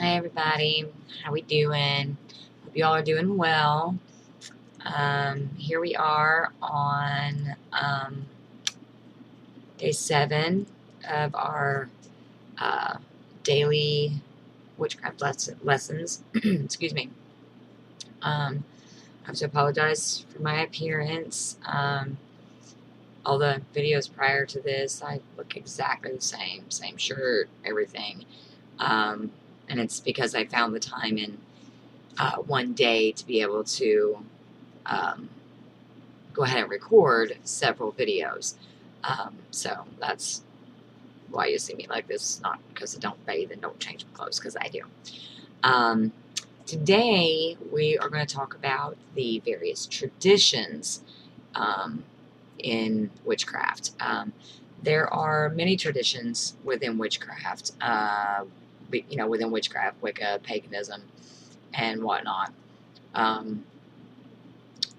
Hi everybody, how we doing? Hope you all are doing well. Here we are on day 7 of our uh, daily witchcraft lessons. Excuse me. I have to apologize for my appearance. All the videos prior to this, I look exactly the same shirt, everything. And it's because I found the time in one day to be able to um, go ahead and record several videos. So that's why you see me like this, not because I don't bathe and don't change my clothes, because I do. Um, Today, we are going to talk about the various traditions in witchcraft. There are many traditions within witchcraft, within witchcraft, Wicca, paganism, and whatnot.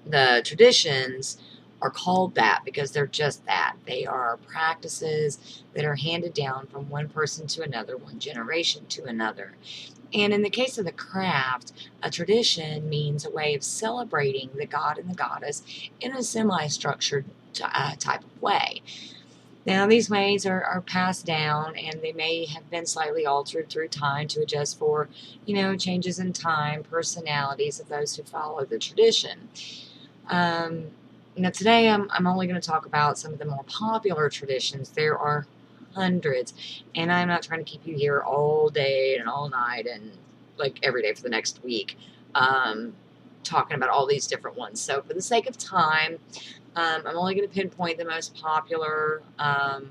The traditions are called that because they're just that. They are practices that are handed down from one person to another, one generation to another. And in the case of the craft, a tradition means a way of celebrating the god and the goddess in a semi-structured type of way. Now, these ways are passed down, and they may have been slightly altered through time to adjust for, changes in time, personalities of those who follow the tradition. Um, Today I'm only going to talk about some of the more popular traditions. There are hundreds, and I'm not trying to keep you here all day and all night and like every day for the next week, talking about all these different ones. So for the sake of time, I'm only going to pinpoint the most popular, and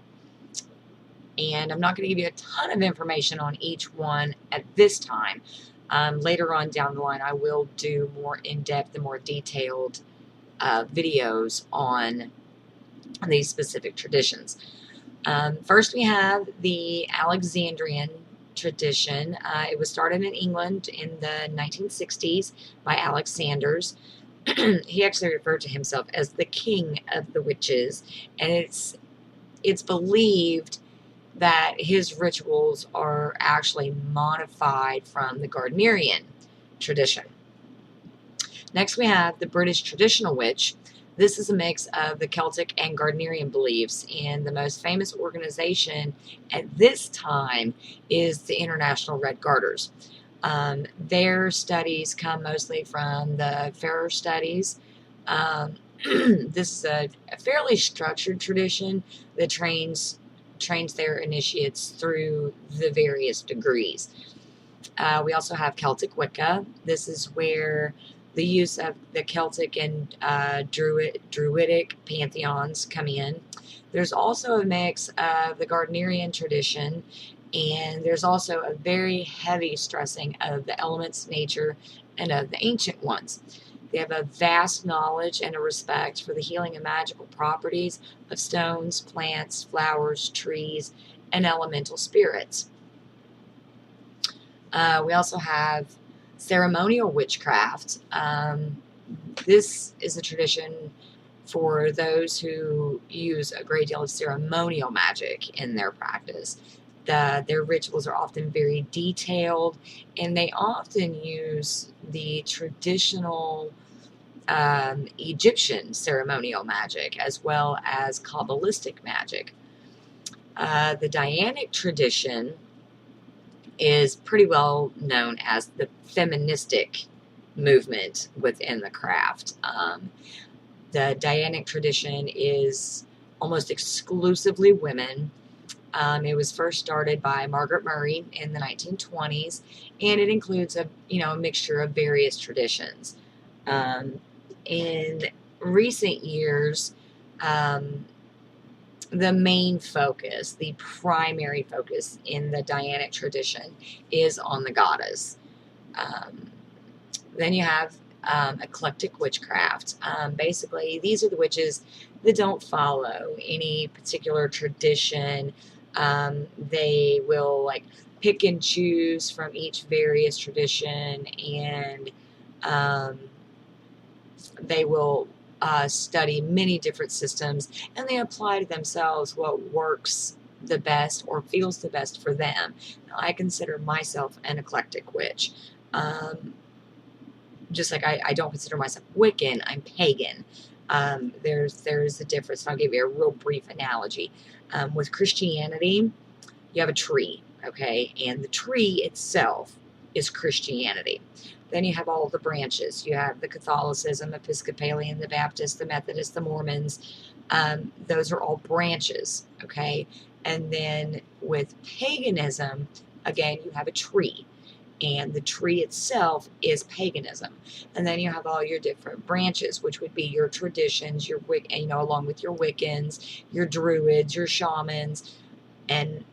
I'm not going to give you a ton of information on each one at this time. Later on down the line, I will do more in-depth and more detailed videos on these specific traditions. First, we have the Alexandrian tradition. It was started in England in the 1960s by Alexander's. He actually referred to himself as the king of the witches, and it's believed that his rituals are actually modified from the Gardnerian tradition. Next, we have the British traditional witch. This is a mix of the Celtic and Gardnerian beliefs, and the most famous organization at this time is the International Red Garters. Their studies come mostly from the Farrer studies. This is a fairly structured tradition that trains their initiates through the various degrees. We also have Celtic Wicca. This is where the use of the Celtic and Druidic pantheons come in. There's also a mix of the Gardnerian tradition, and there's also a very heavy stressing of the elements, nature, and of the ancient ones. They have a vast knowledge and a respect for the healing and magical properties of stones, plants, flowers, trees, and elemental spirits. We also have ceremonial witchcraft. This is a tradition for those who use a great deal of ceremonial magic in their practice. Their rituals are often very detailed, and they often use the traditional Egyptian ceremonial magic as well as Kabbalistic magic. The Dianic tradition is pretty well known as the feministic movement within the craft. The Dianic tradition is almost exclusively women. It was first started by Margaret Murray in the 1920s, and it includes a mixture of various traditions. In recent years, the main focus, the primary focus in the Dianic tradition is on the goddess. Then you have eclectic witchcraft. Basically, these are the witches that don't follow any particular tradition. They will pick and choose from each various tradition, and they will study many different systems, and they apply to themselves what works the best or feels the best for them. Now, I consider myself an eclectic witch. Just like I don't consider myself Wiccan, I'm pagan. There's a difference. And I'll give you a real brief analogy. With Christianity, you have a tree, okay? And the tree itself is Christianity. Then you have all the branches. You have the Catholicism, Episcopalian, the Baptist, the Methodist, the Mormons. Those are all branches, okay? And then with paganism, again, you have a tree. And the tree itself is paganism. And then you have all your different branches, which would be your traditions, your along with your Wiccans, your Druids, your shamans, and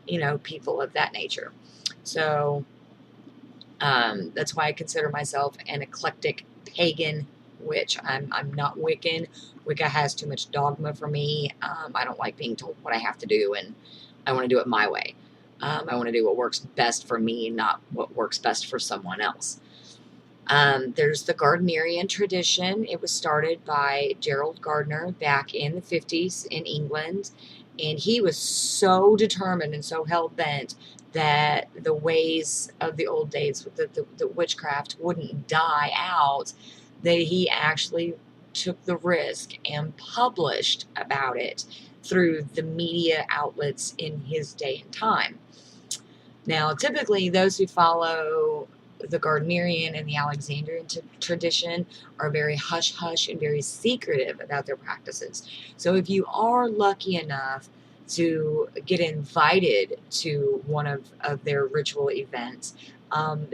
people of that nature. So that's why I consider myself an eclectic pagan witch. I'm not Wiccan. Wicca has too much dogma for me. I don't like being told what I have to do, and I want to do it my way. I want to do what works best for me, not what works best for someone else. There's the Gardnerian tradition. It was started by Gerald Gardner back in the 50s in England. And he was so determined and so hell-bent that the ways of the old days, the witchcraft wouldn't die out, that he actually took the risk and published about it through the media outlets in his day and time. Now, typically, those who follow the Gardnerian and the Alexandrian tradition are very hush-hush and very secretive about their practices. So if you are lucky enough to get invited to one of their ritual events,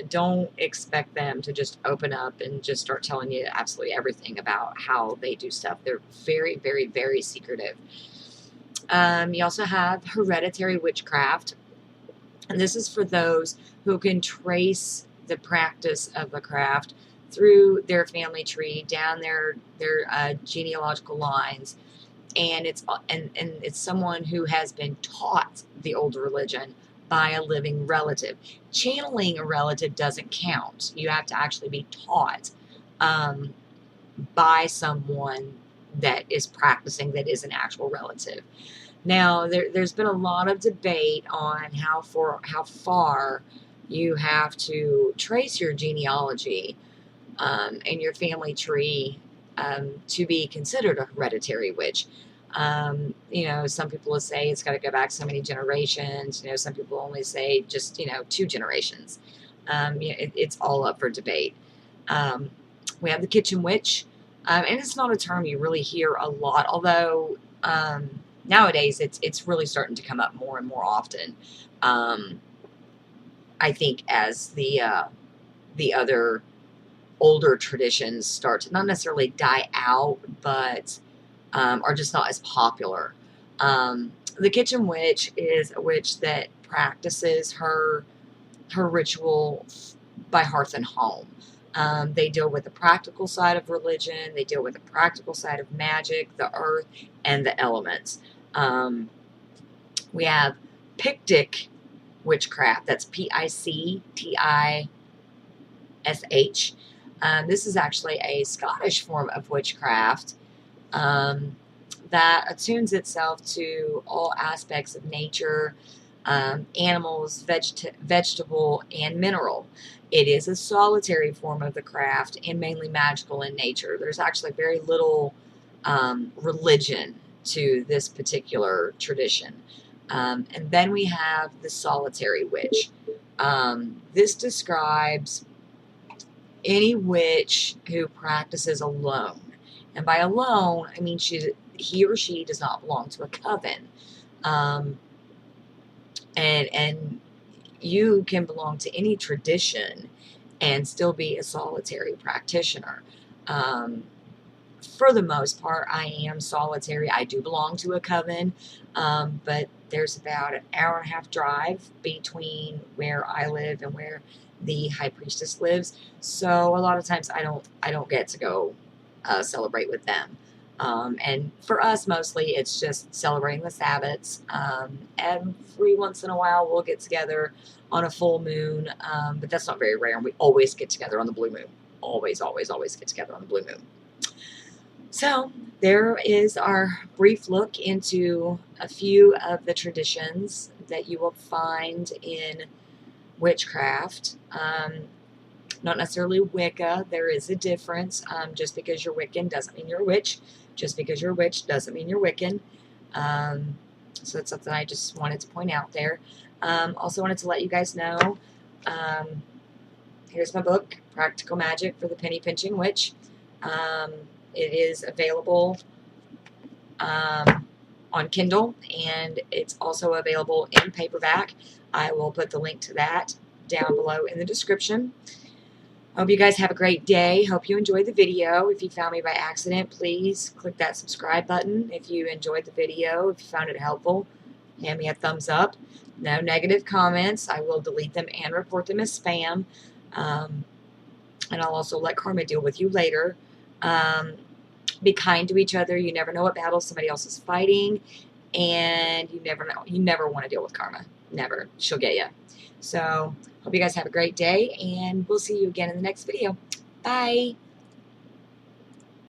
don't expect them to just open up and just start telling you absolutely everything about how they do stuff. They're very, very, very secretive. You also have hereditary witchcraft. And this is for those who can trace the practice of the craft through their family tree, down their genealogical lines, and it's someone who has been taught the old religion by a living relative. Channeling a relative doesn't count. You have to actually be taught by someone that is practicing, that is an actual relative. Now, there's been a lot of debate on how far you have to trace your genealogy and your family tree to be considered a hereditary witch. Some people will say it's got to go back so many generations. Some people only say just 2 generations. It's all up for debate. We have the kitchen witch, and it's not a term you really hear a lot, although nowadays it's really starting to come up more and more often. I think as the other older traditions start to not necessarily die out, but are just not as popular. The kitchen witch is a witch that practices her ritual by hearth and home. They deal with the practical side of religion. They deal with the practical side of magic, the earth, and the elements. We have Pictic witchcraft. That's Pictish. This is actually a Scottish form of witchcraft that attunes itself to all aspects of nature, animals, vegetable, and mineral. It is a solitary form of the craft and mainly magical in nature. There's actually very little religion to this particular tradition. And then we have the solitary witch. This describes any witch who practices alone. And by alone, I mean he or she does not belong to a coven. And you can belong to any tradition and still be a solitary practitioner. For the most part, I am solitary. I do belong to a coven, but there's about an hour and a half drive between where I live and where the high priestess lives. So a lot of times I don't get to go celebrate with them. And for us, mostly it's just celebrating the Sabbats. Every once in a while we'll get together on a full moon, but that's not very rare. And we always get together on the blue moon. Always, always, always get together on the blue moon. So there is our brief look into a few of the traditions that you will find in witchcraft. Not necessarily Wicca. There is a difference. Just because you're Wiccan doesn't mean you're a witch. Just because you're a witch doesn't mean you're Wiccan. So that's something I just wanted to point out there. Also wanted to let you guys know, here's my book, Practical Magic for the Penny Pinching Witch. It is available on Kindle, and it's also available in paperback. I will put the link to that down below in the description. Hope you guys have a great day. Hope you enjoyed the video. If you found me by accident, please click that subscribe button. If you enjoyed the video, if you found it helpful, hand me a thumbs up. No negative comments. I will delete them and report them as spam. And I'll also let karma deal with you later. Be kind to each other. You never know what battle somebody else is fighting. And you never know. You never want to deal with karma. Never. She'll get you. So, hope you guys have a great day, and we'll see you again in the next video. Bye.